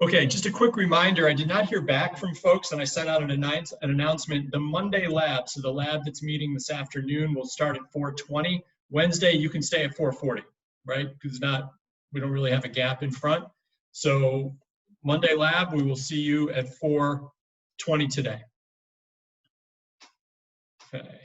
Okay, just a quick reminder, I did not hear back from folks and I sent out an announcement. The Monday lab, so the lab that's meeting this afternoon will start at 4:20. Wednesday, you can stay at 4:40, right? Because we don't really have a gap in front. So Monday lab, we will see you at 4:20 today. Okay.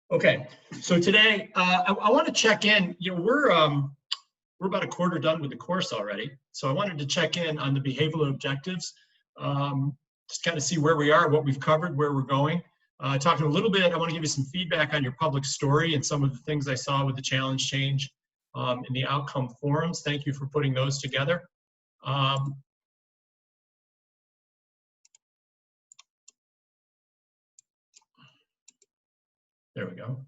Okay, so today I want to check in. You know, we're about a quarter done with the course already, so I wanted to check in on the behavioral objectives, just kind of see where we are, what we've covered, where we're going. Talking a little bit, I want to give you some feedback on your public story and some of the things I saw with the challenge change in the outcome forums. Thank you for putting those together. There we go.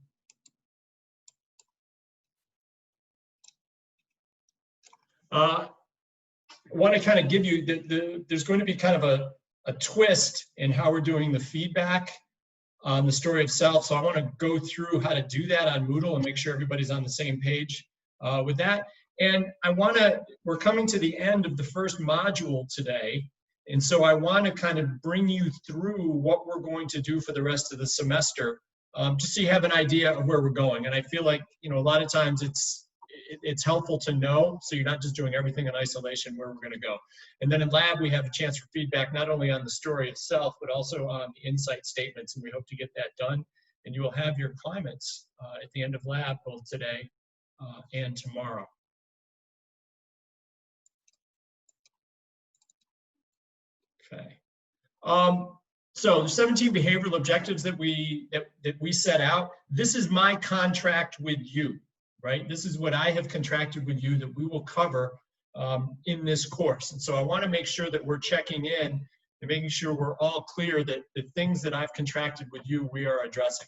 I want to kind of give you, there's going to be kind of a twist in how we're doing the feedback on the story itself. So I want to go through how to do that on Moodle and make sure everybody's on the same page with that. And we're coming to the end of the first module today. And so I want to kind of bring you through what we're going to do for the rest of the semester, just so you have an idea of where we're going. And I feel like, you know, a lot of times it's helpful to know, so you're not just doing everything in isolation, where we're going to go. And then in lab, we have a chance for feedback, not only on the story itself, but also on the insight statements, and we hope to get that done. And you will have your climates at the end of lab, both today and tomorrow. Okay. So the 17 behavioral objectives that we set out, this is my contract with you, right? This is what I have contracted with you that we will cover in this course. And so I want to make sure that we're checking in and making sure we're all clear that the things that I've contracted with you, we are addressing,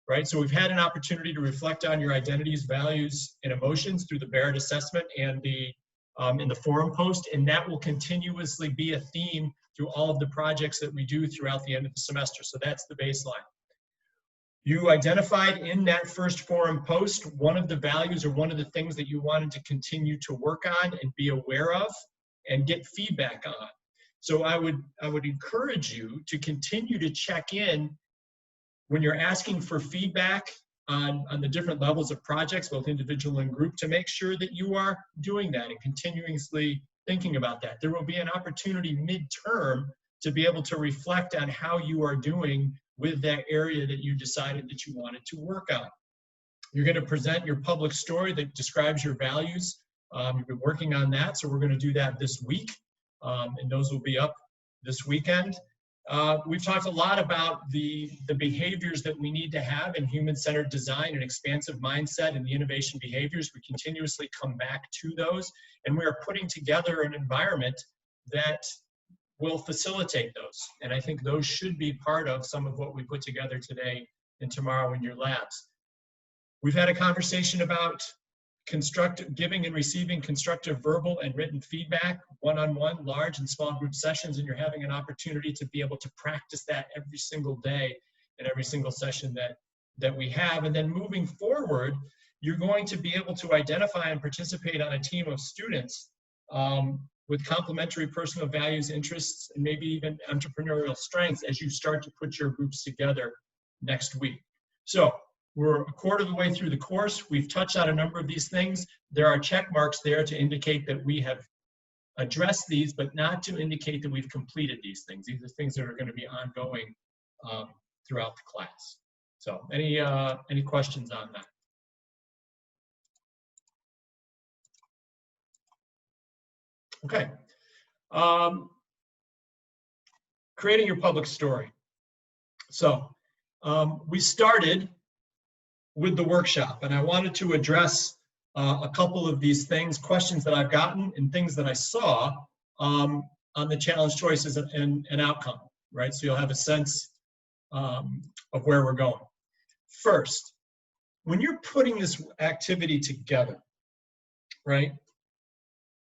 right? So we've had an opportunity to reflect on your identities, values, and emotions through the Barrett assessment and in the forum post, and that will continuously be a theme through all of the projects that we do throughout the end of the semester. So that's the baseline. You identified in that first forum post one of the values or one of the things that you wanted to continue to work on and be aware of and get feedback on. So I would encourage you to continue to check in when you're asking for feedback on the different levels of projects, both individual and group, to make sure that you are doing that and continuously thinking about that. There will be an opportunity midterm to be able to reflect on how you are doing with that area that you decided that you wanted to work on. You're going to present your public story that describes your values. You've been working on that, so we're going to do that this week, and those will be up this weekend. We've talked a lot about the behaviors that we need to have in human-centered design and expansive mindset and the innovation behaviors. We continuously come back to those, and we are putting together an environment that will facilitate those. And I think those should be part of some of what we put together today and tomorrow in your labs. We've had a conversation about giving and receiving constructive verbal and written feedback, one-on-one, large and small group sessions, and you're having an opportunity to be able to practice that every single day and every single session that we have. And then moving forward, you're going to be able to identify and participate on a team of students with complementary personal values, interests, and maybe even entrepreneurial strengths as you start to put your groups together next week. So we're a quarter of the way through the course. We've touched on a number of these things. There are check marks there to indicate that we have addressed these, but not to indicate that we've completed these things. These are things that are going to be ongoing throughout the class. So any questions on that? Okay. Creating your public story. So we started with the workshop, and I wanted to address a couple of these things, questions that I've gotten and things that I saw on the challenge choices and outcome, right? So you'll have a sense of where we're going. First, when you're putting this activity together, right,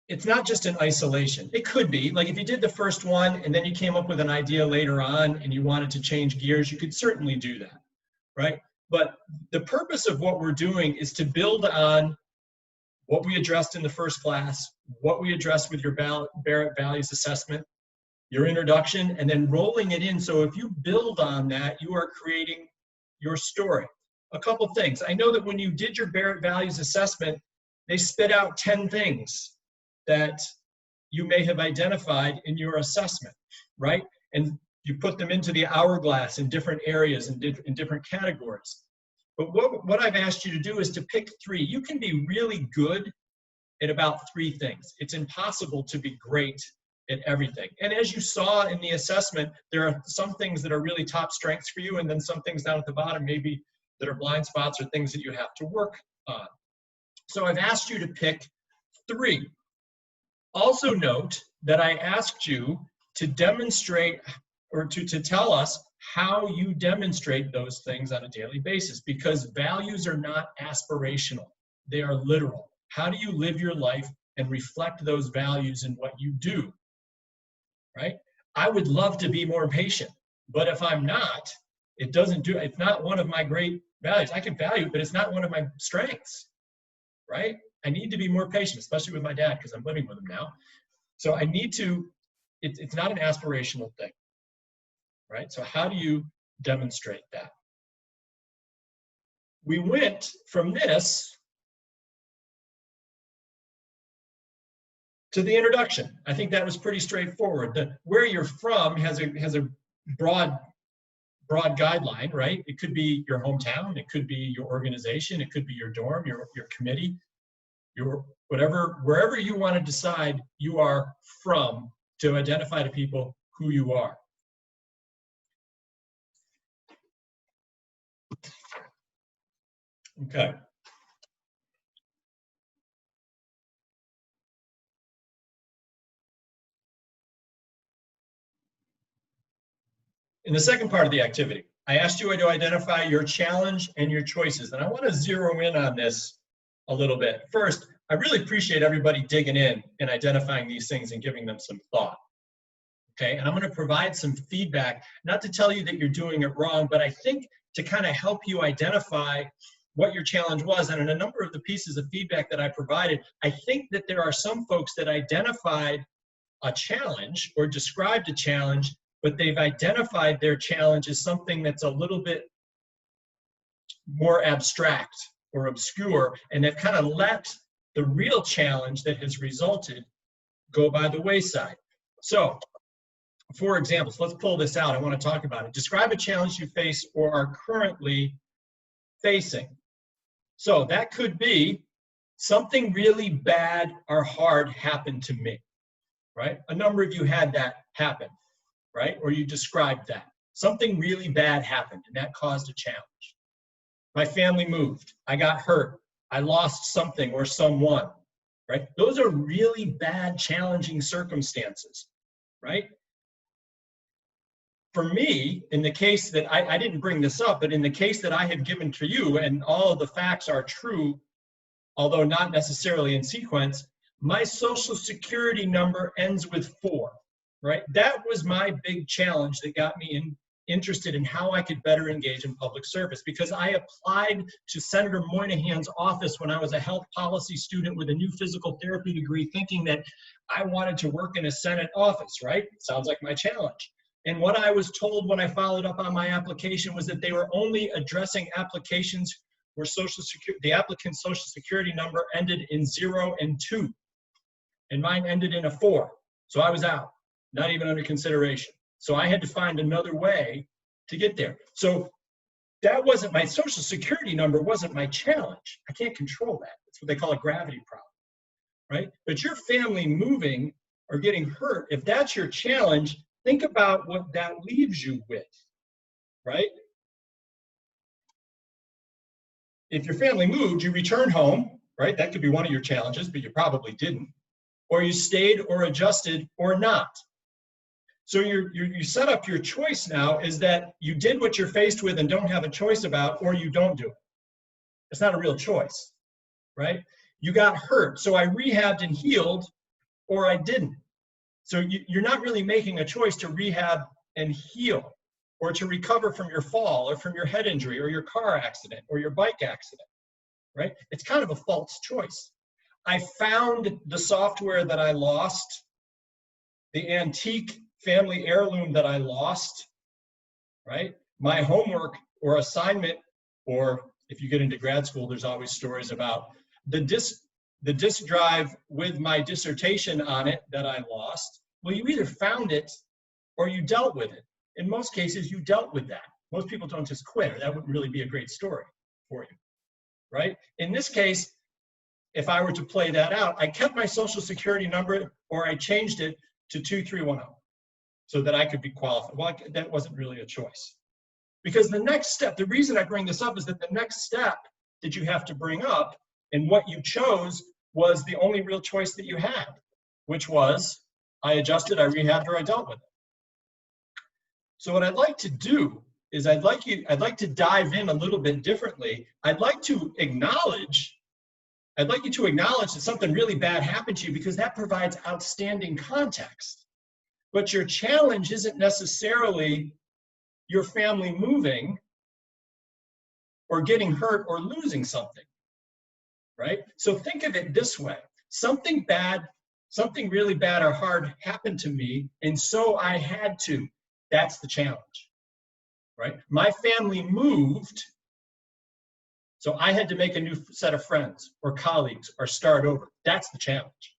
it's not just in isolation. It could be, like if you did the first one and then you came up with an idea later on and you wanted to change gears, you could certainly do that, right? But the purpose of what we're doing is to build on what we addressed in the first class, what we addressed with your Barrett Values Assessment, your introduction, and then rolling it in. So if you build on that, you are creating your story. A couple things. I know that when you did your Barrett Values Assessment, they spit out 10 things that you may have identified in your assessment, right? And you put them into the hourglass in different areas and in different categories. But what I've asked you to do is to pick 3. You can be really good at about 3 things. It's impossible to be great at everything. And as you saw in the assessment, there are some things that are really top strengths for you, and then some things down at the bottom maybe that are blind spots or things that you have to work on. So I've asked you to pick 3. Also note that I asked you to demonstrate or to tell us how you demonstrate those things on a daily basis, because values are not aspirational. They are literal. How do you live your life and reflect those values in what you do, right? I would love to be more patient, but if I'm not, it's not one of my great values. I can value it, but it's not one of my strengths, right? I need to be more patient, especially with my dad, because I'm living with him now. So I need to, it's not an aspirational thing, right? So how do you demonstrate that? We went from this to the introduction. I think that was pretty straightforward. Where you're from has a broad guideline, right? It could be your hometown, it could be your organization, it could be your dorm, your committee, your whatever, wherever you want to decide you are from to identify to people who you are. Okay. In the second part of the activity, I asked you to identify your challenge and your choices, and I want to zero in on this a little bit. First, I really appreciate everybody digging in and identifying these things and giving them some thought. Okay, and I'm going to provide some feedback, not to tell you that you're doing it wrong, but I think to kind of help you identify what your challenge was. And in a number of the pieces of feedback that I provided, I think that there are some folks that identified a challenge or described a challenge, but they've identified their challenge as something that's a little bit more abstract or obscure, and they've kind of let the real challenge that has resulted go by the wayside. So, for example, let's pull this out. I want to talk about it. Describe a challenge you face or are currently facing. So that could be something really bad or hard happened to me, right? A number of you had that happen, right? Or you described that. Something really bad happened and that caused a challenge. My family moved. I got hurt. I lost something or someone, right? Those are really bad, challenging circumstances, right? For me, in the case that I didn't bring this up, but in the case that I have given to you, and all of the facts are true, although not necessarily in sequence, my social security number ends with 4, right? That was my big challenge that got me interested in how I could better engage in public service, because I applied to Senator Moynihan's office when I was a health policy student with a new physical therapy degree, thinking that I wanted to work in a Senate office, right? Sounds like my challenge. And what I was told when I followed up on my application was that they were only addressing applications where the applicant's social security number ended in 0 and 2. And mine ended in a 4. So I was out, not even under consideration. So I had to find another way to get there. So that wasn't my social security number, wasn't my challenge. I can't control that. That's what they call a gravity problem, right? But your family moving or getting hurt, if that's your challenge, think about what that leaves you with, right? If your family moved, you returned home, right? That could be one of your challenges, but you probably didn't. Or you stayed or adjusted or not. So you set up your choice now is that you did what you're faced with and don't have a choice about, or you don't do it. It's not a real choice, right? You got hurt, so I rehabbed and healed, or I didn't. So you're not really making a choice to rehab and heal. or to recover from your fall or from your head injury or your car accident or your bike accident, right? It's kind of a false choice. I found the software that I lost, the antique family heirloom that I lost, right? My homework or assignment, or if you get into grad school, there's always stories about the disk drive with my dissertation on it that I lost. Well, you either found it or you dealt with it. In most cases, you dealt with that. Most people don't just quit, or that wouldn't really be a great story for you, right? In this case, if I were to play that out, I kept my social security number, or I changed it to 2310 so that I could be qualified. Well, that wasn't really a choice. Because the next step, the reason I bring this up is that the next step that you have to bring up and what you chose was the only real choice that you had, which was I adjusted, I rehabbed, or I dealt with it. So what I'd like to do is I'd like to dive in a little bit differently. I'd like you to acknowledge that something really bad happened to you, because that provides outstanding context. But your challenge isn't necessarily your family moving or getting hurt or losing something, right? So think of it this way. Something really bad or hard happened to me, and so I had to. That's the challenge, right? My family moved, so I had to make a new set of friends or colleagues or start over. That's the challenge,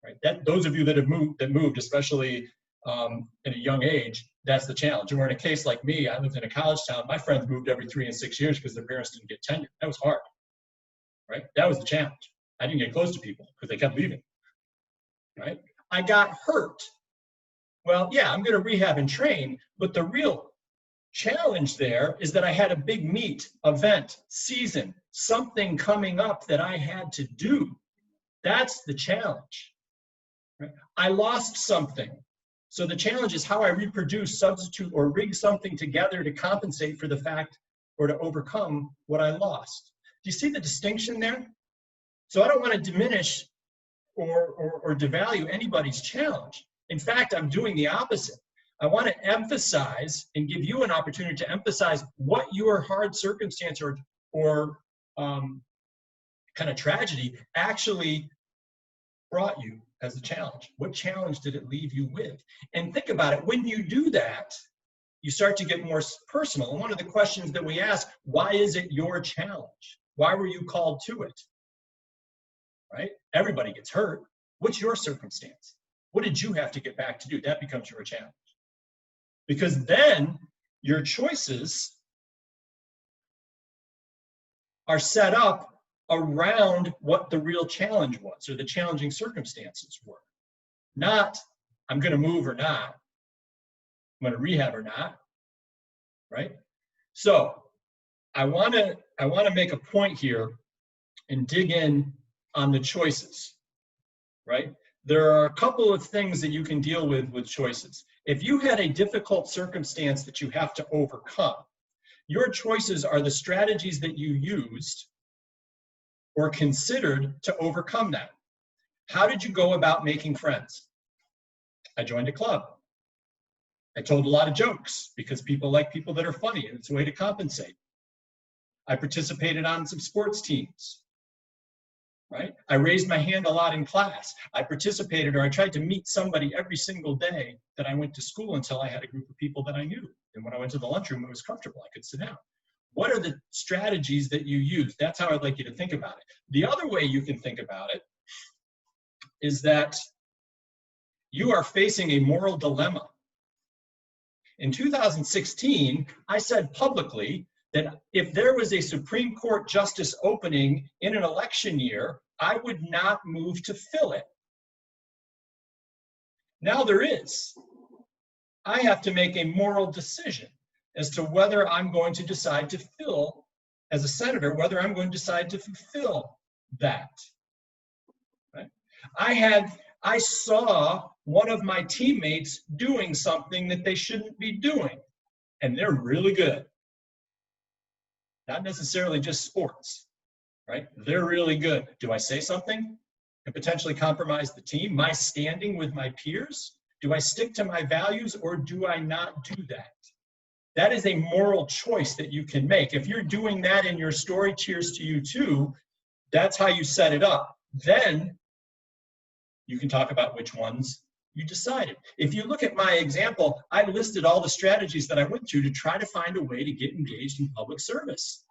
right? Those of you that have moved, especially at a young age, that's the challenge. And we're in a case like me. I lived in a college town. My friends moved every 3 and 6 years because their parents didn't get tenure. That was hard, right? That was the challenge. I didn't get close to people because they kept leaving, right? I got hurt. Well, yeah, I'm going to rehab and train, but the real challenge there is that I had a big meet, event, season, something coming up that I had to do. That's the challenge, right? I lost something. So the challenge is how I reproduce, substitute, or rig something together to compensate for the fact or to overcome what I lost. Do you see the distinction there? So I don't want to diminish or devalue anybody's challenge. In fact, I'm doing the opposite. I want to emphasize and give you an opportunity to emphasize what your hard circumstance or kind of tragedy actually brought you as a challenge. What challenge did it leave you with? And think about it. When you do that, you start to get more personal. And one of the questions that we ask, why is it your challenge? Why were you called to it? Right? Everybody gets hurt. What's your circumstance? What did you have to get back to do? That becomes your challenge. Because then your choices are set up around what the real challenge was, or the challenging circumstances were. Not, I'm going to move or not. I'm going to rehab or not. Right? So I want to make a point here and dig in on the choices. Right? There are a couple of things that you can deal with choices. If you had a difficult circumstance that you have to overcome, your choices are the strategies that you used or considered to overcome that. How did you go about making friends? I joined a club. I told a lot of jokes because people like people that are funny, and it's a way to compensate. I participated on some sports teams. Right? I raised my hand a lot in class. I participated, or I tried to meet somebody every single day that I went to school until I had a group of people that I knew. And when I went to the lunchroom, it was comfortable. I could sit down. What are the strategies that you use? That's how I'd like you to think about it. The other way you can think about it is that you are facing a moral dilemma. In 2016, I said publicly that if there was a Supreme Court justice opening in an election year, I would not move to fill it. Now there is. I have to make a moral decision as to whether I'm going to decide to fill, as a senator, whether I'm going to decide to fulfill that. Right? I saw one of my teammates doing something that they shouldn't be doing, and they're really good. Not necessarily just sports, right? They're really good. Do I say something and potentially compromise the team, my standing with my peers? Do I stick to my values, or do I not do that? That is a moral choice that you can make. If you're doing that in your story, cheers to you too, that's how you set it up. Then you can talk about which ones you decided. If you look at my example, I listed all the strategies that I went through to try to find a way to get engaged in public service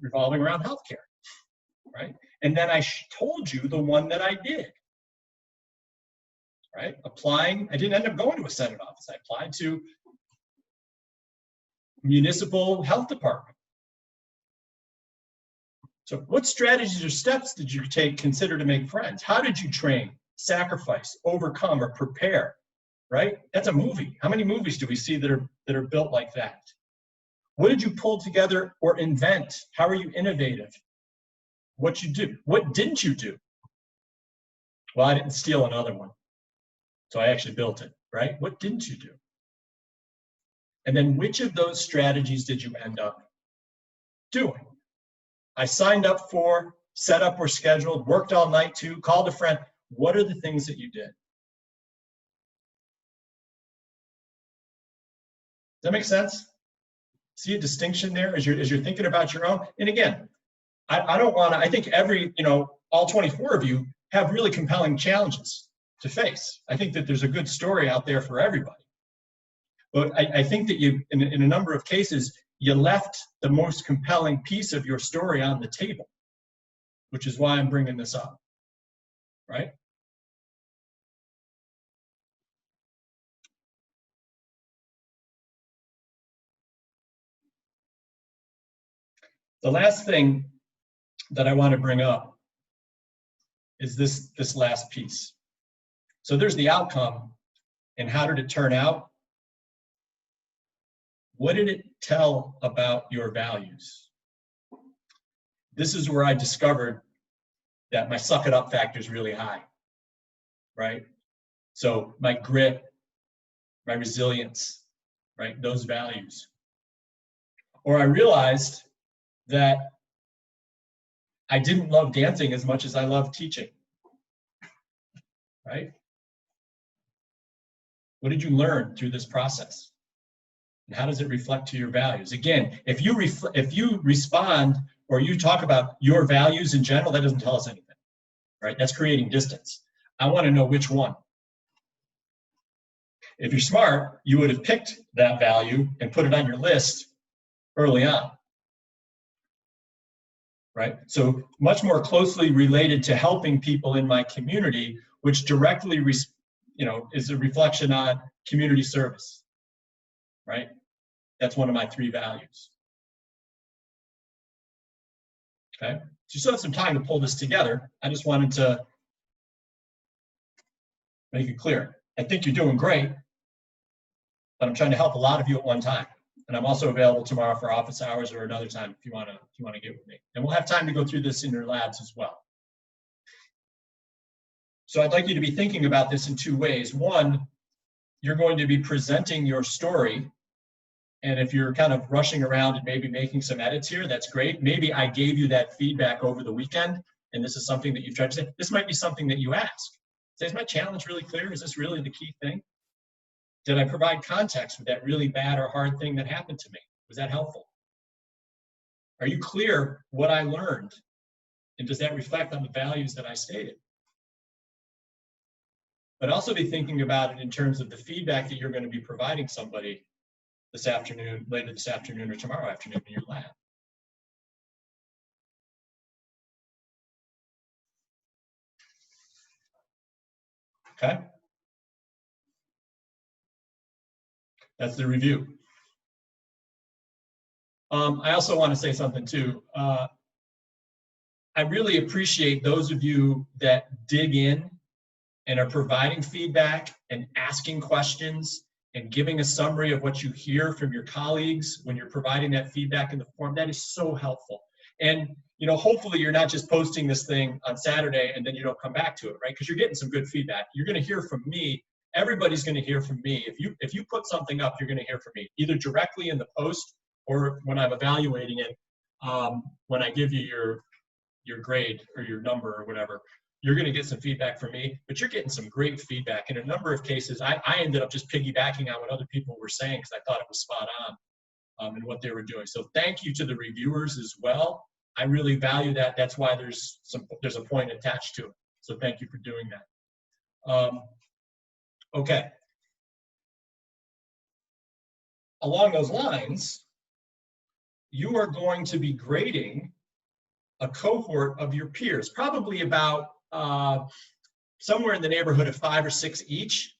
revolving around healthcare, right? And then I told you the one that I did, right? Applying, I didn't end up going to a Senate office. I applied to municipal health department. So what strategies or steps did you consider to make friends? How did you train, sacrifice, overcome, or prepare, right? That's a movie. How many movies do we see that are built like that? What did you pull together or invent? How are you innovative? What you do? What didn't you do? Well, I didn't steal another one. So I actually built it, right? What didn't you do? And then which of those strategies did you end up doing? I signed up for, set up or scheduled, worked all night to, called a friend. What are the things that you did? Does that make sense? See a distinction there as you're thinking about your own? And again, I don't want to, I think all 24 of you have really compelling challenges to face. I think that there's a good story out there for everybody. But I think that you, in a number of cases, you left the most compelling piece of your story on the table, which is why I'm bringing this up, right? The last thing that I want to bring up is this last piece. So there's the outcome, and how did it turn out? What did it tell about your values? This is where I discovered that my suck it up factor is really high, right? So my grit, my resilience, right? Those values. Or I realized that I didn't love dancing as much as I loved teaching, right? What did you learn through this process? And how does it reflect to your values? Again, if you respond or you talk about your values in general, that doesn't tell us anything, right? That's creating distance. I want to know which one. If you're smart, you would have picked that value and put it on your list early on, right? So much more closely related to helping people in my community, which directly, is a reflection on community service, right? That's one of my 3 values. Okay, so you still have some time to pull this together. I just wanted to make it clear. I think you're doing great, but I'm trying to help a lot of you at one time. And I'm also available tomorrow for office hours or another time if you want to get with me. And we'll have time to go through this in your labs as well. So I'd like you to be thinking about this in 2 ways. One, you're going to be presenting your story. And if you're kind of rushing around and maybe making some edits here, that's great. Maybe I gave you that feedback over the weekend, and this is something that you've tried to say. This might be something that you ask. Say, is my challenge really clear? Is this really the key thing? Did I provide context with that really bad or hard thing that happened to me? Was that helpful? Are you clear what I learned? And does that reflect on the values that I stated? But also be thinking about it in terms of the feedback that you're going to be providing somebody this afternoon, later this afternoon or tomorrow afternoon in your lab. Okay? That's the review. I also want to say something too. I really appreciate those of you that dig in and are providing feedback and asking questions and giving a summary of what you hear from your colleagues when you're providing that feedback in the form. That is so helpful. And hopefully you're not just posting this thing on Saturday and then you don't come back to it, right? Because you're getting some good feedback. You're going to hear from me. Everybody's going to hear from me. If you put something up, you're going to hear from me, either directly in the post or when I'm evaluating it, when I give you your grade or your number or whatever. You're going to get some feedback from me, but you're getting some great feedback. In a number of cases, I ended up just piggybacking on what other people were saying because I thought it was spot on. and what they were doing. So thank you to the reviewers as well. I really value that. That's why there's a point attached to it. So thank you for doing that. Okay. Along those lines, you are going to be grading a cohort of your peers, probably about somewhere in the neighborhood of 5 or 6 each.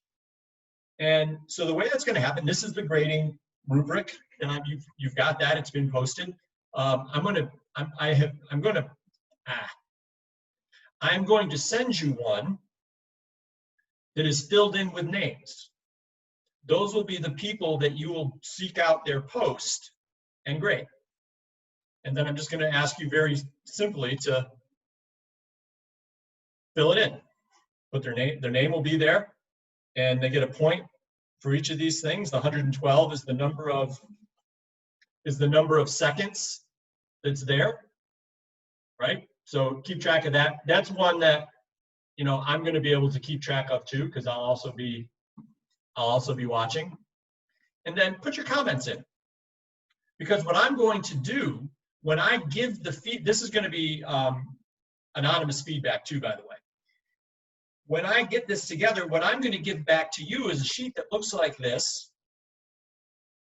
And so the way that's going to happen, this is the grading rubric, and you've got that. It's been posted. I'm going to send you one that is filled in with names. Those will be the people that you will seek out their post and grade. And then I'm just going to ask you very simply to fill it in. Put their name will be there, and they get a point for each of these things. The 112 is the number of seconds that's there, right? So keep track of that. That's one that, you know, I'm going to be able to keep track of too, because I'll also be watching. And then put your comments in, because what I'm going to do when I give the this is going to be anonymous feedback too, by the way. When I get this together, what I'm going to give back to you is a sheet that looks like this,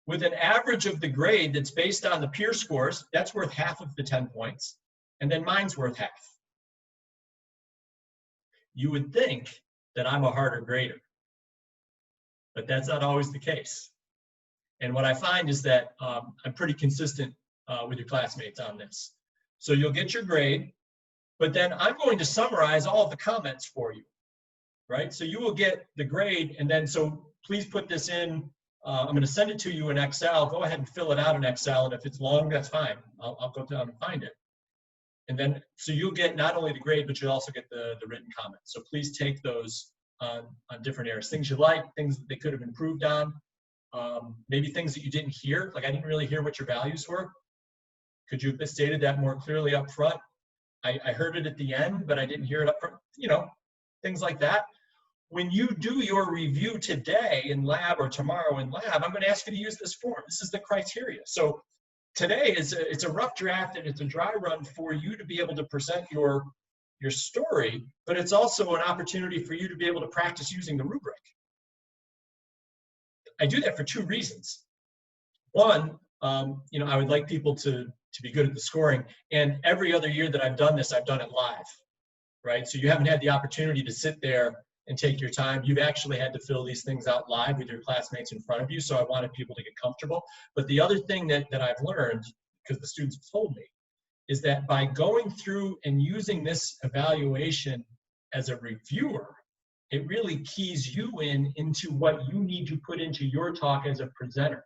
with an average of the grade that's based on the peer scores. That's worth half of the 10 points, and then mine's worth half. You would think that I'm a harder grader, but that's not always the case. And what I find is that I'm pretty consistent with your classmates on this. So you'll get your grade, but then I'm going to summarize all of the comments for you, right? So you will get the grade, and then so please put this in. I'm going to send it to you in Excel. Go ahead and fill it out in Excel, and if it's long, that's fine. I'll go down and find it. And then, so you'll get not only the grade, but you'll also get the written comments. So please take those on different areas. Things you like, things that they could have improved on, maybe things that you didn't hear, like I didn't really hear what your values were. Could you have stated that more clearly up front? I heard it at the end, but I didn't hear it up front. You know, things like that. When you do your review today in lab or tomorrow in lab, I'm going to ask you to use this form. This is the criteria. So today it's a rough draft and it's a dry run for you to be able to present your story, but it's also an opportunity for you to be able to practice using the rubric. I do that for 2 reasons. One, you know, I would like people to be good at the scoring, and every other year that I've done this, I've done it live, right? So you haven't had the opportunity to sit there and take your time. You've actually had to fill these things out live with your classmates in front of you, so I wanted people to get comfortable. But the other thing that I've learned, because the students have told me, is that by going through and using this evaluation as a reviewer, it really keys you into what you need to put into your talk as a presenter,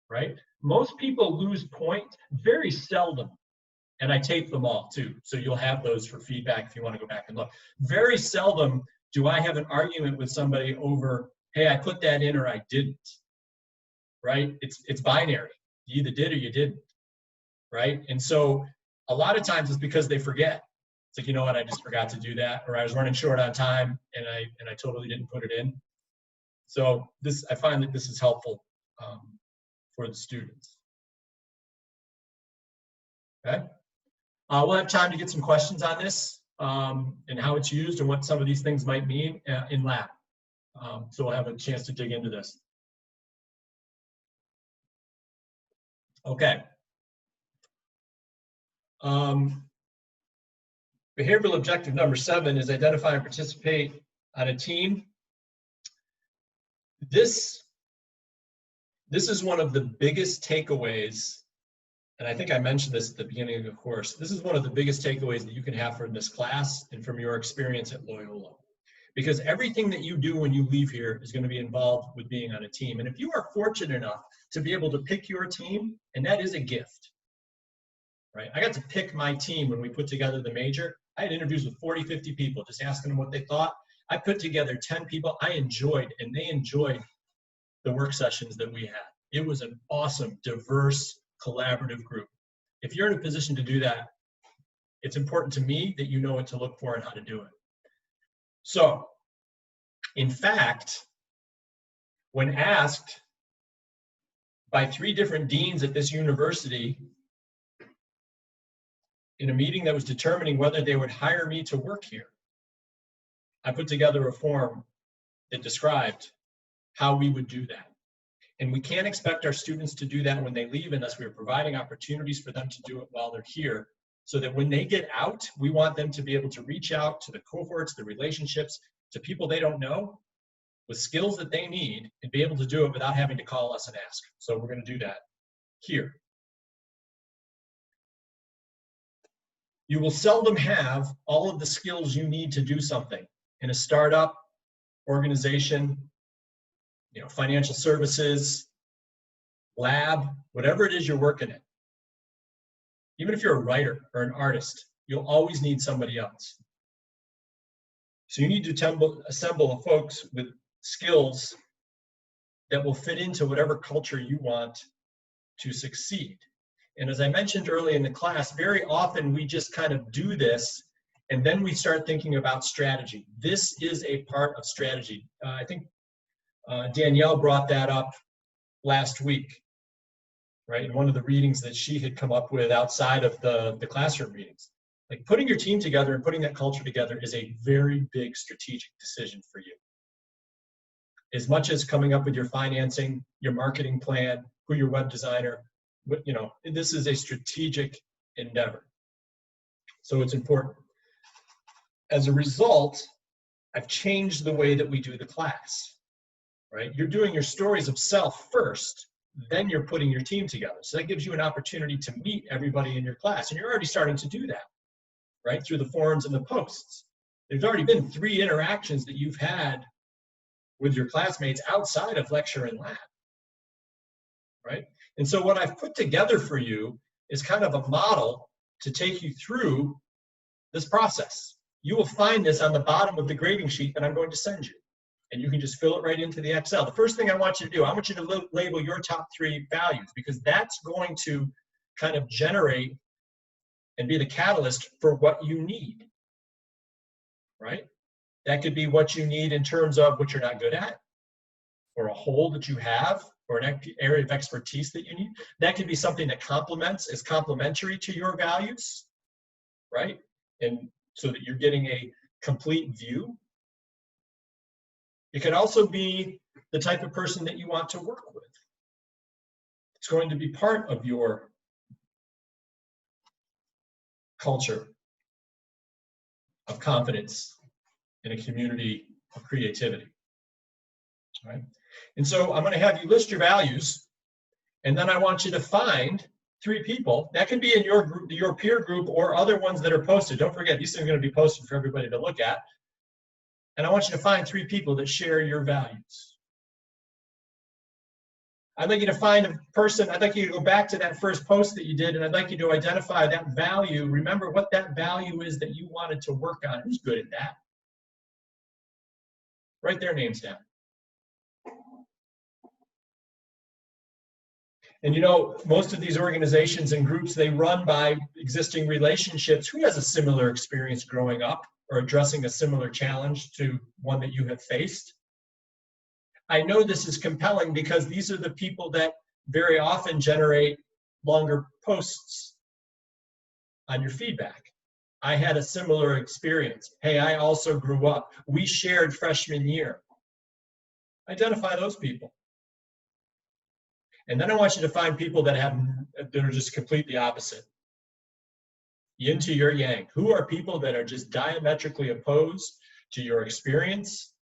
right? Most people lose points very seldom, and I tape them all too, so you'll have those for feedback if you want to go back and look. Very seldom do I have an argument with somebody over, hey, I put that in or I didn't, right? It's binary. You either did or you didn't, right? And so a lot of times it's because they forget. It's like, you know what, I just forgot to do that, or I was running short on time and I totally didn't put it in. So I find that this is helpful for the students. Okay, we'll have time to get some questions on this and how it's used and what some of these things might mean in lab. So we'll have a chance to dig into this. Okay. Behavioral objective number 7 is identify and participate on a team. This is one of the biggest takeaways, and I think I mentioned this at the beginning of the course. This is one of the biggest takeaways that you can have from this class and from your experience at Loyola. Because everything that you do when you leave here is going to be involved with being on a team. And if you are fortunate enough to be able to pick your team, and that is a gift, right? I got to pick my team when we put together the major. I had interviews with 40, 50 people, just asking them what they thought. I put together 10 people I enjoyed, and they enjoyed the work sessions that we had. It was an awesome, diverse, collaborative group. If you're in a position to do that, it's important to me that you know what to look for and how to do it. So, in fact, when asked by 3 different deans at this university in a meeting that was determining whether they would hire me to work here. I put together a form that described how we would do that. And we can't expect our students to do that when they leave unless we're providing opportunities for them to do it while they're here, so that when they get out, we want them to be able to reach out to the cohorts, the relationships, to people they don't know, with skills that they need, and be able to do it without having to call us and ask. So we're going to do that here. You will seldom have all of the skills you need to do something in a startup, organization, financial services, lab, whatever it is you're working in. Even if you're a writer or an artist, you'll always need somebody else. So you need to assemble folks with skills that will fit into whatever culture you want to succeed. And as I mentioned early in the class, very often we just kind of do this and then we start thinking about strategy. This is a part of strategy. I think Danielle brought that up last week, right? In one of the readings that she had come up with outside of the classroom readings. Like putting your team together and putting that culture together is a very big strategic decision for you. As much as coming up with your financing, your marketing plan, who your web designer, this is a strategic endeavor. So it's important. As a result, I've changed the way that we do the class, right? You're doing your stories of self first, then you're putting your team together. So that gives you an opportunity to meet everybody in your class. And you're already starting to do that, right? Through the forums and the posts. There's already been 3 interactions that you've had with your classmates outside of lecture and lab, right? And so what I've put together for you is kind of a model to take you through this process. You will find this on the bottom of the grading sheet that I'm going to send you. And you can just fill it right into the Excel. The first thing I want you to do, I want you to label your top 3 values, because that's going to kind of generate and be the catalyst for what you need, right? That could be what you need in terms of what you're not good at, or a hole that you have, or an area of expertise that you need. That could be something that is complementary to your values, right? And so that you're getting a complete view. It could also be the type of person that you want to work with. It's going to be part of your culture of confidence in a community of creativity, right? And so I'm going to have you list your values, and then I want you to find 3 people. That can be in your group, your peer group, or other ones that are posted. Don't forget, these things are going to be posted for everybody to look at. And I want you to find 3 people that share your values. I'd like you to find a person, I'd like you to go back to that first post that you did, and I'd like you to identify that value. Remember what that value is that you wanted to work on. Who's good at that? Write their names down. And most of these organizations and groups, they run by existing relationships. Who has a similar experience growing up or addressing a similar challenge to one that you have faced? I know this is compelling because these are the people that very often generate longer posts on your feedback. I had a similar experience. Hey, I also grew up. We shared freshman year. Identify those people. And then I want you to find people that are just completely opposite. Yin to your yang. Who are people that are just diametrically opposed to your experience,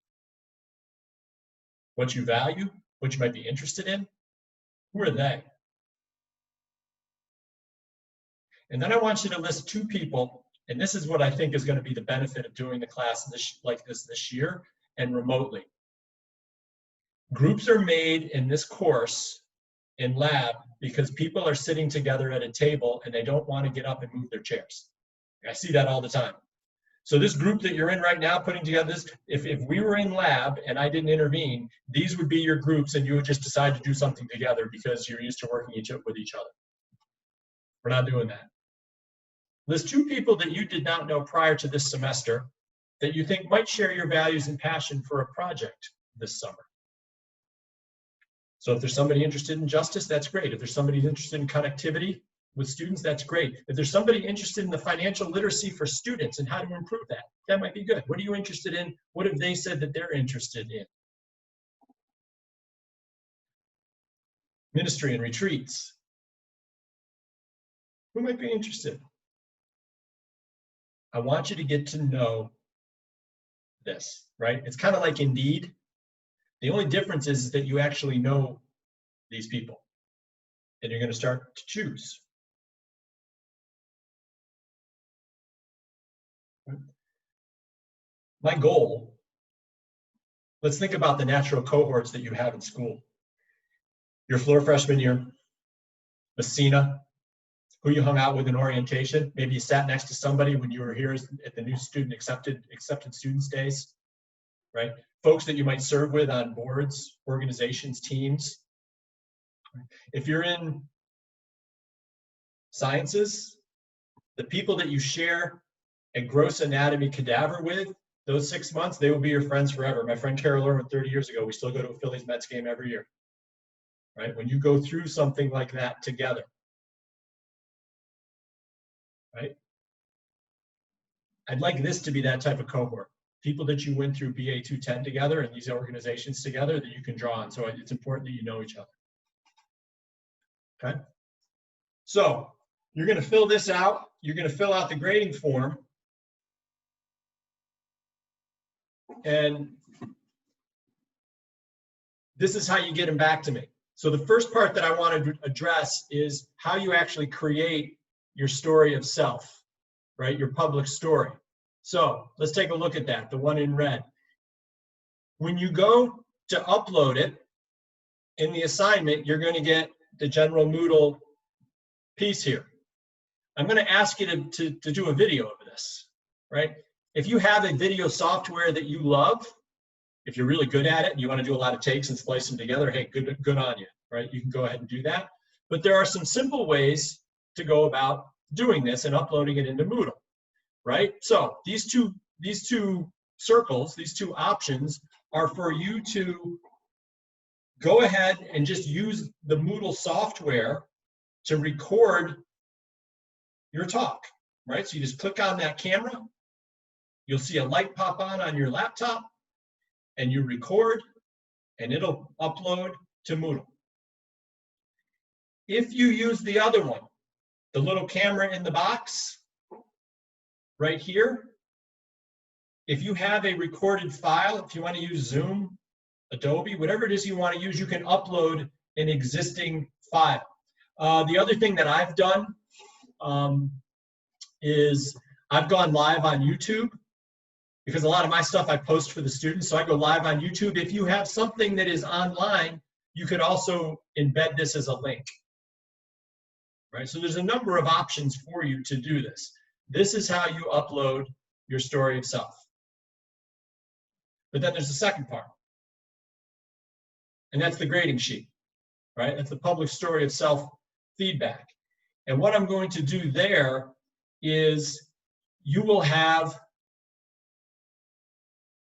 what you value, what you might be interested in? Who are they? And then I want you to list 2 people, and this is what I think is going to be the benefit of doing the class like this year and remotely. Groups are made in this course in lab because people are sitting together at a table and they don't want to get up and move their chairs. I see that all the time. So this group that you're in right now, putting together this, if we were in lab and I didn't intervene, these would be your groups and you would just decide to do something together because you're used to working with each other. We're not doing that. List 2 people that you did not know prior to this semester that you think might share your values and passion for a project this summer. So if there's somebody interested in justice, that's great. If there's somebody interested in connectivity with students, that's great. If there's somebody interested in the financial literacy for students and how to improve that, that might be good. What are you interested in? What have they said that they're interested in? Ministry and retreats. Who might be interested? I want you to get to know this, right? It's kind of like Indeed. The only difference is that you actually know these people and you're going to start to choose. My goal, let's think about the natural cohorts that you have in school. Your floor freshman year, Messina, who you hung out with in orientation. Maybe you sat next to somebody when you were here at the new student accepted students days, right? Folks that you might serve with on boards, organizations, teams. If you're in sciences, the people that you share a gross anatomy cadaver with, those 6 months, they will be your friends forever. My friend Carol Irwin, 30 years ago, we still go to a Phillies Mets game every year, right? When you go through something like that together, right? I'd like this to be that type of cohort. People that you went through BA 210 together and these organizations together that you can draw on. So it's important that you know each other. Okay? So you're going to fill this out. You're going to fill out the grading form. And this is how you get them back to me. So the first part that I want to address is how you actually create your story of self, right? Your public story. So let's take a look at that, the one in red. When you go to upload it in the assignment, you're going to get the general Moodle piece here. I'm going to ask you to do a video of this, right? If you have a video software that you love, if you're really good at it and you want to do a lot of takes and splice them together, hey, good on you, right? You can go ahead and do that. But there are some simple ways to go about doing this and uploading it into Moodle, right? So these two circles, these two options are for you to go ahead and just use the Moodle software to record your talk, right? So you just click on that camera, you'll see a light pop on your laptop, and you record, and it'll upload to Moodle. If you use the other one, the little camera in the box right here, if you have a recorded file, if you want to use Zoom, Adobe, whatever it is you want to use, you can upload an existing file. The other thing that I've done is I've gone live on YouTube, because a lot of my stuff I post for the students, so I go live on YouTube. If you have something that is online, you could also embed this as a link, right? So there's a number of options for you to do this. This is how you upload your story of self. But then there's the second part, and that's the grading sheet, right? That's the public story of self feedback. And what I'm going to do there is you will have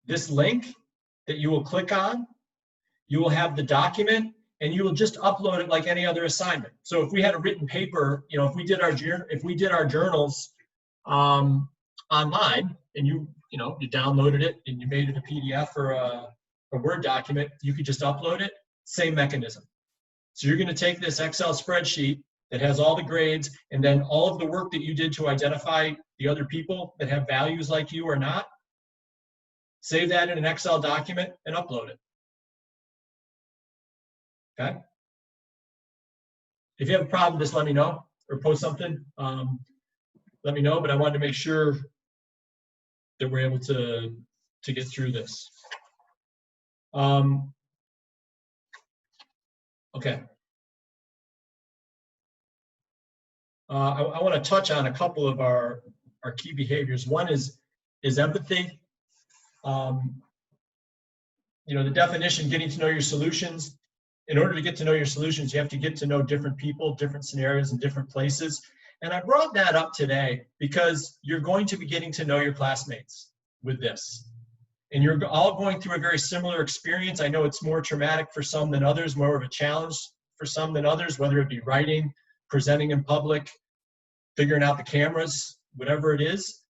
this link that you will click on, you will have the document, and you will just upload it like any other assignment. So if we had a written paper, you know, if we did our journals online, and you downloaded it and you made it a PDF or a Word document, you could just upload it, same mechanism. So you're going to take this Excel spreadsheet that has all the grades and then all of the work that you did to identify the other people that have values like you or not, save that in an Excel document and upload it. Okay? If you have a problem, just let me know or post something. Let me know, but I wanted to make sure that we're able to get through this. Okay. I want to touch on a couple of our key behaviors. One is empathy. The definition, getting to know your solutions. In order to get to know your solutions, you have to get to know different people, different scenarios, and different places. And I brought that up today because you're going to be getting to know your classmates with this. And you're all going through a very similar experience. I know it's more traumatic for some than others, more of a challenge for some than others, whether it be writing, presenting in public, figuring out the cameras, whatever it is.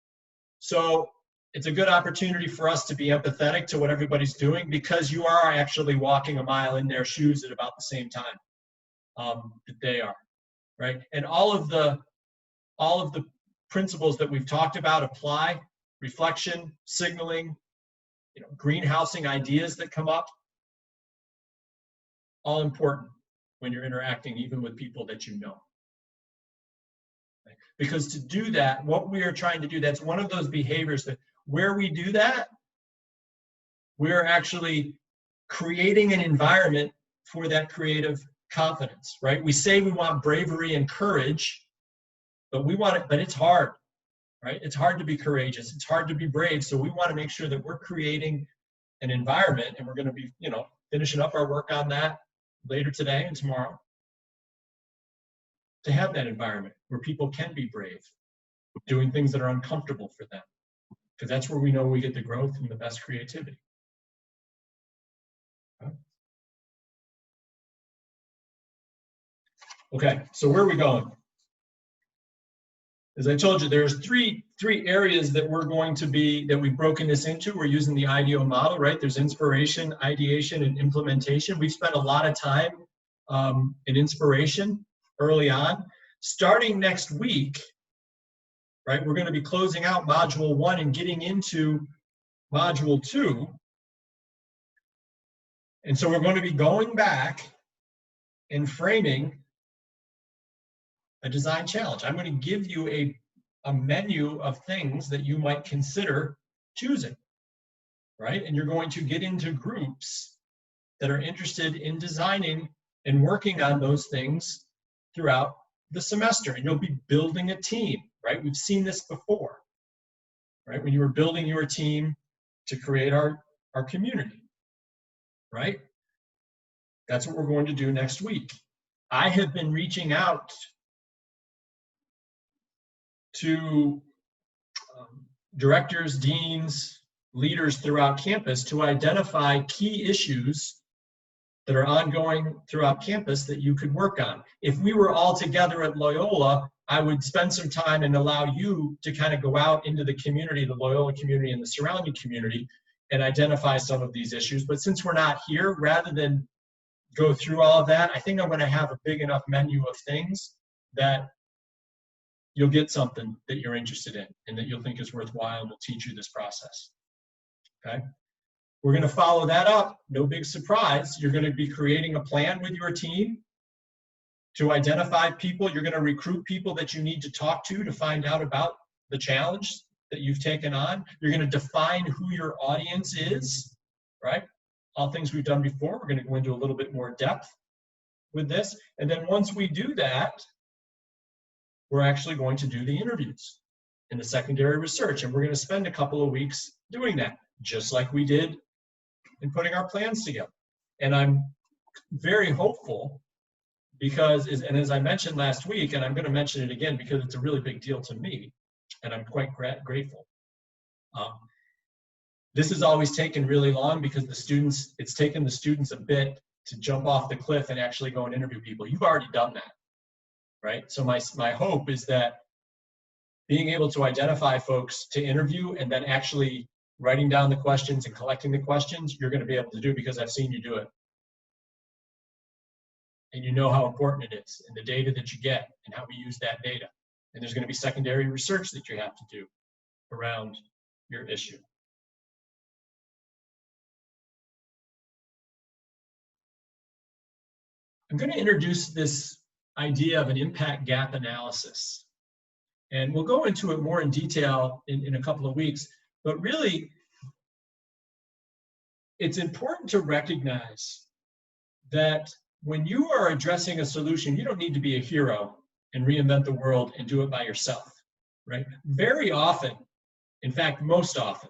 So it's a good opportunity for us to be empathetic to what everybody's doing, because you are actually walking a mile in their shoes at about the same time that they are, right? And all of the principles that we've talked about apply: reflection, signaling, greenhousing ideas that come up, all important when you're interacting even with people that you know. Because to do that, what we are trying to do, that's one of those behaviors that where we do that, we're actually creating an environment for that creative confidence, right? We say we want bravery and courage, but we want it, but it's hard, right? It's hard to be courageous. It's hard to be brave. So we want to make sure that we're creating an environment, and we're going to be, finishing up our work on that later today and tomorrow, to have that environment where people can be brave, doing things that are uncomfortable for them, because that's where we know we get the growth and the best creativity. Okay, so where are we going? As I told you, there's three areas that we've broken this into. We're using the IDEO model, right? There's inspiration, ideation, and implementation. We've spent a lot of time in inspiration early on. Starting next week, right, we're going to be closing out Module 1 and getting into Module 2. And so we're going to be going back and framing a design challenge. I'm going to give you a menu of things that you might consider choosing, right? And you're going to get into groups that are interested in designing and working on those things throughout the semester. And you'll be building a team, right? We've seen this before, right? When you were building your team to create our community, right? That's what we're going to do next week. I have been reaching out to directors, deans, leaders throughout campus to identify key issues that are ongoing throughout campus that you could work on. If we were all together at Loyola, I would spend some time and allow you to kind of go out into the community, the Loyola community and the surrounding community, and identify some of these issues. But since we're not here, rather than go through all of that, I think I'm going to have a big enough menu of things that you'll get something that you're interested in and that you'll think is worthwhile, and will teach you this process, okay? We're going to follow that up. No big surprise. You're going to be creating a plan with your team to identify people. You're going to recruit people that you need to talk to find out about the challenge that you've taken on. You're going to define who your audience is, right? All things we've done before. We're going to go into a little bit more depth with this. And then once we do that, we're actually going to do the interviews and the secondary research. And we're going to spend a couple of weeks doing that, just like we did in putting our plans together. And I'm very hopeful because, and as I mentioned last week, and I'm going to mention it again because it's a really big deal to me, and I'm quite grateful. This has always taken really long because it's taken the students a bit to jump off the cliff and actually go and interview people. You've already done that, right? So my hope is that being able to identify folks to interview and then actually writing down the questions and collecting the questions, you're going to be able to do because I've seen you do it. And you know how important it is and the data that you get and how we use that data. And there's going to be secondary research that you have to do around your issue. I'm going to introduce this idea of an impact gap analysis. And we'll go into it more in detail in a couple of weeks. But really, it's important to recognize that when you are addressing a solution, you don't need to be a hero and reinvent the world and do it by yourself, right? Very often, in fact, most often,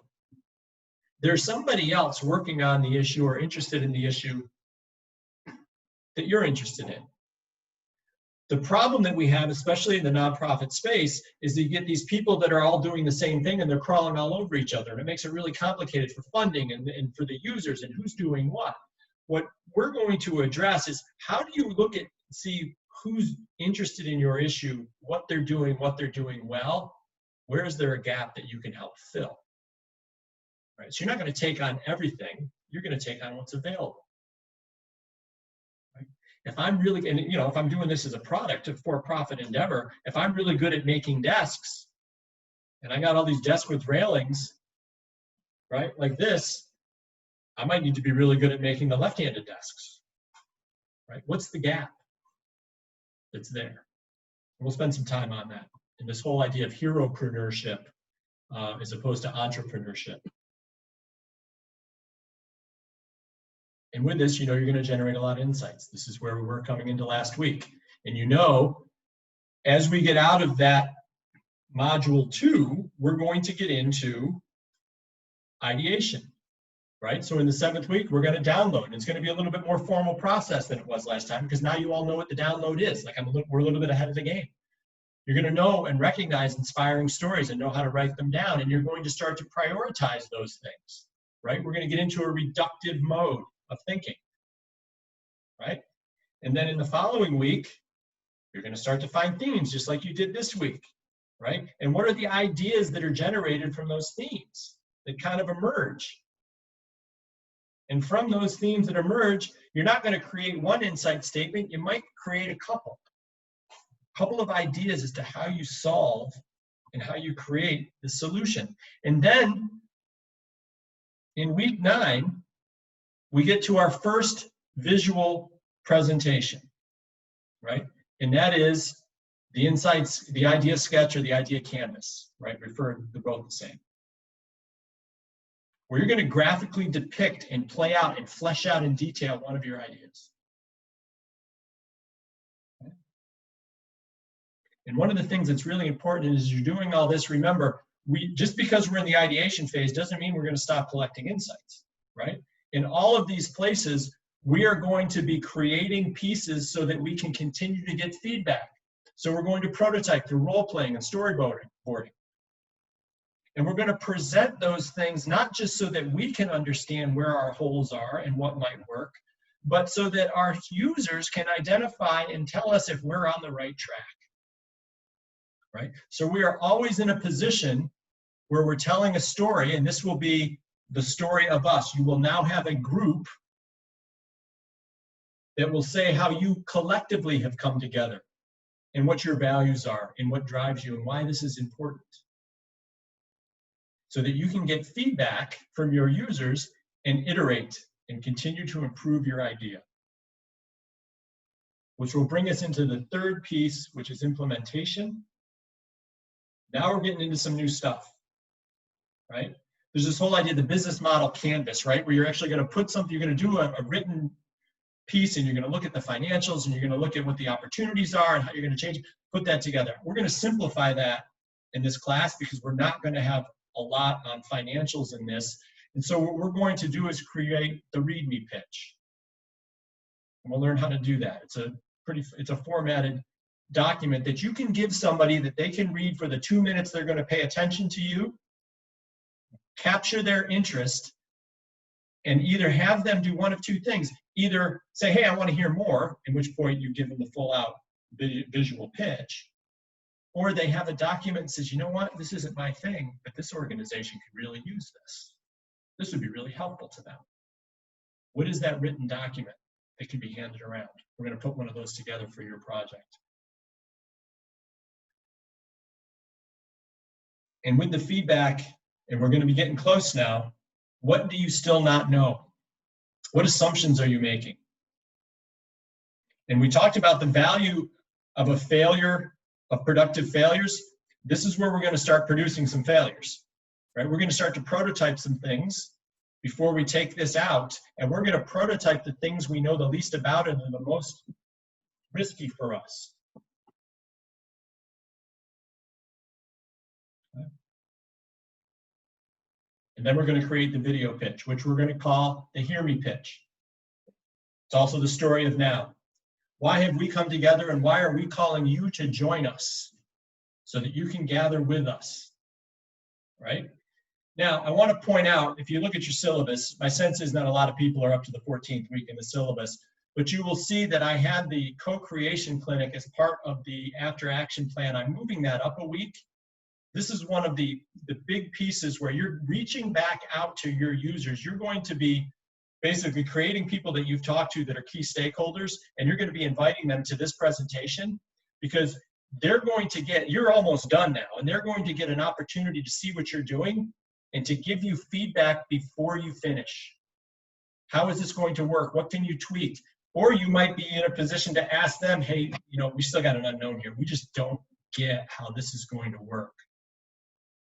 there's somebody else working on the issue or interested in the issue that you're interested in. The problem that we have, especially in the nonprofit space, is that you get these people that are all doing the same thing and they're crawling all over each other. And it makes it really complicated for funding and for the users and who's doing what. What we're going to address is how do you look at, see who's interested in your issue, what they're doing well, where is there a gap that you can help fill? Right? So you're not going to take on everything, you're going to take on what's available. Right? If I'm really, and if I'm doing this as a product, a for-profit endeavor, if I'm really good at making desks, and I got all these desks with railings, right, like this, I might need to be really good at making the left-handed desks, right? What's the gap that's there? We'll spend some time on that, and this whole idea of heropreneurship as opposed to entrepreneurship. And with this, you're going to generate a lot of insights. This is where we were coming into last week. And as we get out of that module 2, we're going to get into ideation, right? So in the 7th week, we're going to download. And it's going to be a little bit more formal process than it was last time, because now you all know what the download is. Like we're a little bit ahead of the game. You're going to know and recognize inspiring stories and know how to write them down. And you're going to start to prioritize those things, right? We're going to get into a reductive mode of thinking, right? And then in the following week, you're going to start to find themes just like you did this week, right? And what are the ideas that are generated from those themes that kind of emerge? And from those themes that emerge, you're not going to create one insight statement, you might create a couple of ideas as to how you solve and how you create the solution. And then in week 9, we get to our first visual presentation, right? And that is the insights, the idea sketch or the idea canvas, right? They're both the same. Where you're going to graphically depict and play out and flesh out in detail one of your ideas. Okay. And one of the things that's really important is you're doing all this, remember, just because we're in the ideation phase doesn't mean we're going to stop collecting insights, right? In all of these places, we are going to be creating pieces so that we can continue to get feedback. So we're going to prototype through role-playing and storyboarding. And we're going to present those things not just so that we can understand where our holes are and what might work, but so that our users can identify and tell us if we're on the right track, right? So we are always in a position where we're telling a story, and this will be the story of us. You will now have a group that will say how you collectively have come together and what your values are and what drives you and why this is important, so that you can get feedback from your users and iterate and continue to improve your idea. Which will bring us into the 3rd piece, which is implementation. Now we're getting into some new stuff, right? There's this whole idea of the business model canvas, right? Where you're actually going to put something, you're going to do a written piece, and you're going to look at the financials, and you're going to look at what the opportunities are and how you're going to change, put that together. We're going to simplify that in this class because we're not going to have a lot on financials in this. And so what we're going to do is create the README pitch. And we'll learn how to do that. It's a formatted document that you can give somebody that they can read for the 2 minutes they're going to pay attention to you, capture their interest, and either have them do one of 2 things. Either say, hey, I want to hear more, in which point you give them the full out visual pitch, or they have a document that says, you know what, this isn't my thing, but this organization could really use this. This would be really helpful to them. What is that written document that can be handed around? We're going to put one of those together for your project. And with the feedback, and we're going to be getting close now, what do you still not know? What assumptions are you making? And we talked about the value of a failure, of productive failures. This is where we're going to start producing some failures, right? We're going to start to prototype some things before we take this out, and we're going to prototype the things we know the least about and are the most risky for us. And then we're going to create the video pitch, which we're going to call the Hear Me pitch. It's also the story of now. Why have we come together, and why are we calling you to join us so that you can gather with us, right? Now, I want to point out, if you look at your syllabus, my sense is not a lot of people are up to the 14th week in the syllabus, but you will see that I had the co-creation clinic as part of the after action plan. I'm moving that up a week. This is one of the big pieces where you're reaching back out to your users. You're going to be basically creating people that you've talked to that are key stakeholders, and you're going to be inviting them to this presentation because they're going to get, you're almost done now, and they're going to get an opportunity to see what you're doing and to give you feedback before you finish. How is this going to work? What can you tweak? Or you might be in a position to ask them, hey, you know, we still got an unknown here. We just don't get how this is going to work.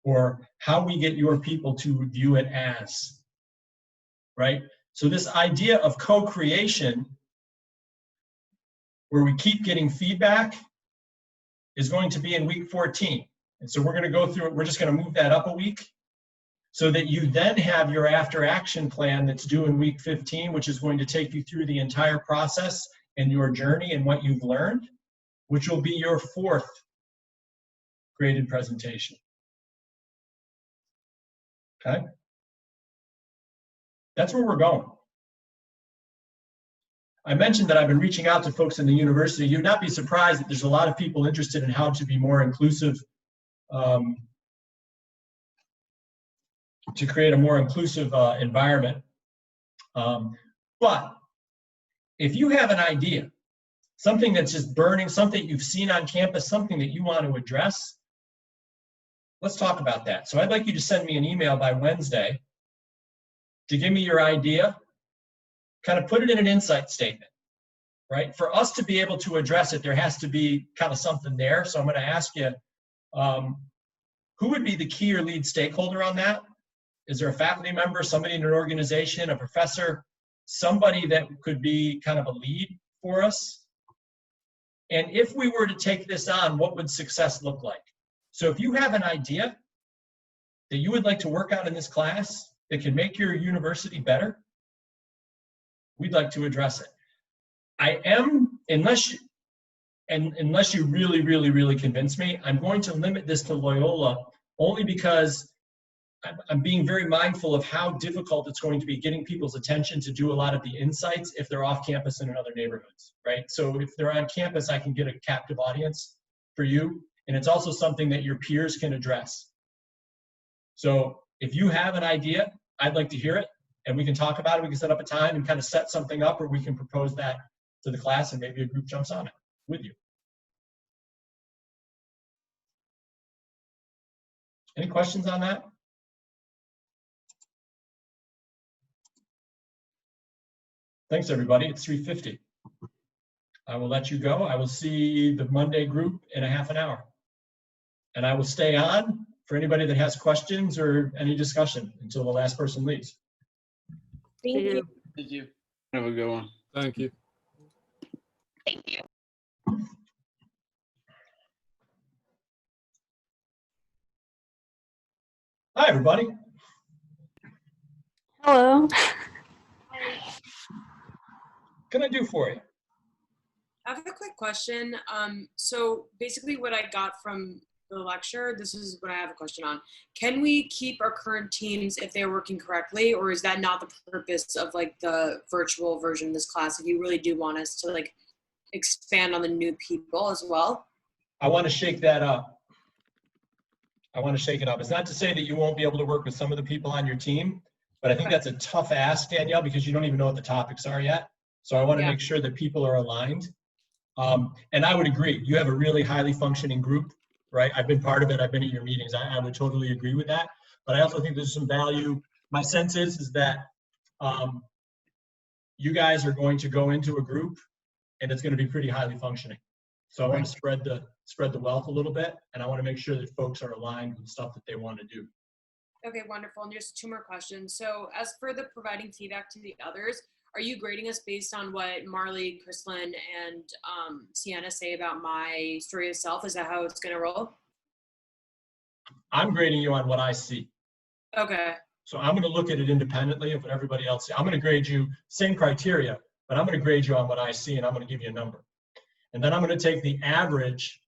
Or how we get your people to view it as, right? So this idea of co-creation, where we keep getting feedback, is going to be in week 14. And so we're going to go through it. We're just going to move that up a week so that you then have your after action plan that's due in week 15, which is going to take you through the entire process and your journey and what you've learned, which will be your 4th graded presentation. Okay? That's where we're going. I mentioned that I've been reaching out to folks in the university. You'd not be surprised that there's a lot of people interested in how to be more inclusive, to create a more inclusive environment. But if you have an idea, something that's just burning, something you've seen on campus, something that you want to address, let's talk about that. So I'd like you to send me an email by Wednesday to give me your idea, kind of put it in an insight statement, right? For us to be able to address it, there has to be kind of something there. So I'm going to ask you, who would be the key or lead stakeholder on that? Is there a faculty member, somebody in an organization, a professor, somebody that could be kind of a lead for us? And if we were to take this on, what would success look like? So if you have an idea that you would like to work on in this class that can make your university better, we'd like to address it. I am, unless you really, really, really convince me, I'm going to limit this to Loyola only because I'm being very mindful of how difficult it's going to be getting people's attention to do a lot of the insights if they're off campus and in other neighborhoods, right? So if they're on campus, I can get a captive audience for you, and it's also something that your peers can address. So if you have an idea, I'd like to hear it, and we can talk about it. We can set up a time and kind of set something up, or we can propose that to the class, and maybe a group jumps on it with you. Any questions on that? Thanks, everybody. It's 3:50. I will let you go. I will see the Monday group in a half an hour. And I will stay on for anybody that has questions or any discussion until the last person leaves. Thank you. Thank you. Have a good one. Thank you. Thank you. Hi, everybody. Hello. What can I do for you? I have a quick question. So basically what I got from the lecture, this is what I have a question on. Can we keep our current teams if they're working correctly, or is that not the purpose of like the virtual version of this class? If you really do want us to like expand on the new people as well? I want to shake that up. I want to shake it up. It's not to say that you won't be able to work with some of the people on your team, but I think that's a tough ask, Danielle, because you don't even know what the topics are yet. So I want to make sure that people are aligned. And I would agree. You have a really highly functioning group, right? I've been part of it. I've been at your meetings. I would totally agree with that. But I also think there's some value. My sense is that you guys are going to go into a group and it's going to be pretty highly functioning. So I want to spread the wealth a little bit, and I want to make sure that folks are aligned with stuff that they want to do. Okay, wonderful. And just two more questions. So as for the providing feedback to the others, are you grading us based on what Marley, Chrislyn, and Sienna say about my story of self? Is that how it's going to roll? I'm grading you on what I see. Okay. So I'm going to look at it independently of what everybody else sees. I'm going to grade you, same criteria, but I'm going to grade you on what I see, and I'm going to give you a number. And then I'm going to take the average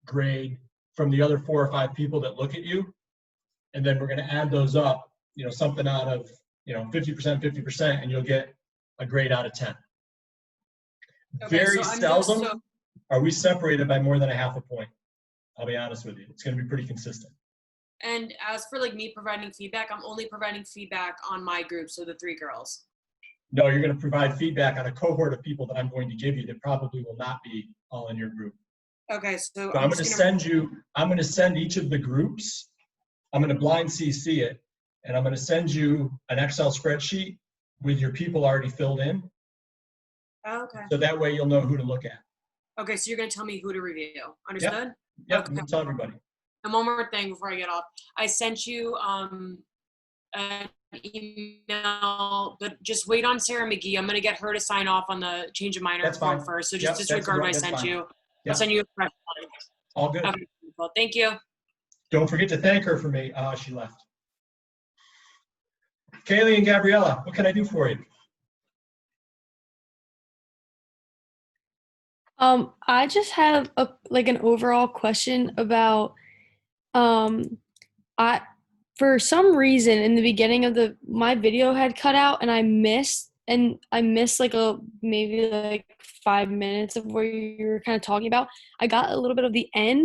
grade from the other 4 or 5 people that look at you. And then we're going to add those up, something out of, 50%, 50%, and you'll get a grade out of 10. Okay, Very so I'm seldom just are we separated by more than a half a point. I'll be honest with you. It's going to be pretty consistent. And as for like me providing feedback, I'm only providing feedback on my group, so the 3 girls. No, you're going to provide feedback on a cohort of people that I'm going to give you that probably will not be all in your group. Okay, so So I'm going to send each of the groups, I'm going to blind CC it, and I'm going to send you an Excel spreadsheet with your people already filled in. Oh, okay. So that way you'll know who to look at. Okay, so you're going to tell me who to review. Understood? Yep, Okay. we'll tell everybody. And one more thing before I get off. I sent you an email, but just wait on Sarah McGee. I'm going to get her to sign off on the change of minor That's form fine. first. So Yep, just that's disregard what I that's sent fine. you. Yep. I'll send you a fresh one. All good. Okay, well, thank you. Don't forget to thank her for me. She left. Kaylee and Gabriella, what can I do for you? I just have an overall question about I for some reason in the beginning of my video had cut out and I missed maybe 5 minutes of where you were kind of talking about. I got a little bit of the end,